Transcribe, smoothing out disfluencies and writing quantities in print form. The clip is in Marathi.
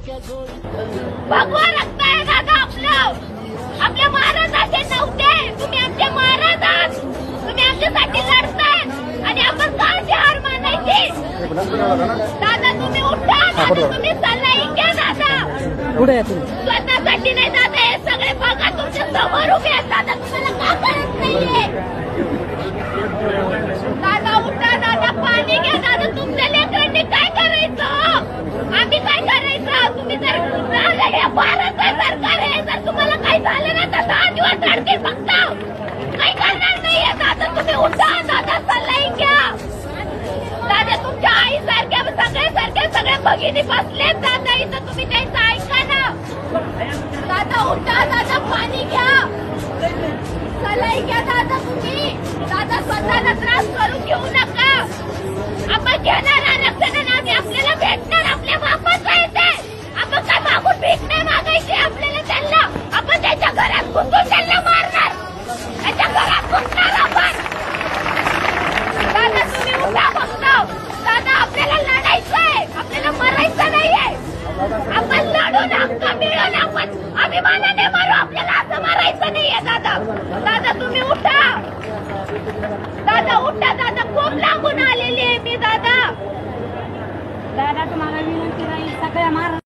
भगवा रक्त आहे दादा आपलं. आपल्या महाराज असे नव्हते. तुम्ही आमचे महाराज आहात. तुम्ही आमच्यासाठी लढताय आणि आपण का हार मानायची. दादा तुम्ही उठा. दादा तुम्ही सल्ला घ्या. दादा पुढे स्वतःसाठी नाही दादा. हे सगळे बघा तुमच्या समोर उभे आहेत. दादा तुम्हाला का कळत नाहीये. दादा उठा. दादा पाणी घ्या. दादा तुमच्या लेकरांनी काय करायचं. आम्ही काय करायचं. तुम्ही जर भारत सरकार आहे. जर तुम्हाला काही झालं ना तर 10 दिवस अडकेल फक्त. काही करणार नाहीये. दादा तुम्ही उठा. दादा सल्ला घ्या. दादा तुमच्या आई सारख्या सगळ्या भगिनी बसलेत. दादा इथं तुम्ही त्यांचं ऐका ना. दादा उठा. दादा पाणी घ्या. सल्ला घ्या दादा तुम्ही. दादा स्वतःला त्रास करून घेऊ नका. आपण घेणार आरक्षण आणि आपल्याला भेटणार. आपल्या बापाचं आहे ते. आपण काय मागून भीक नाही मागायची आपल्याला. त्यांना आपण त्यांच्या घरात घुसून त्यांना मारणार. त्यांच्या घरात घुसणार आपण. दादा तुम्ही उठा फक्त. दादा आपल्याला लढायचंय. आपल्याला मरायचं नाहीये. आपण लढून हक्क मिळून आपण अभिमानाने मारू. आपल्याला असं मारायचं नाहीये दादा. दादा तुम्ही उठा. दादा उठा. दादा खूप लागून आलेली आहे मी. दादा तुम्हाला विनंती राहील सगळ्या महाराज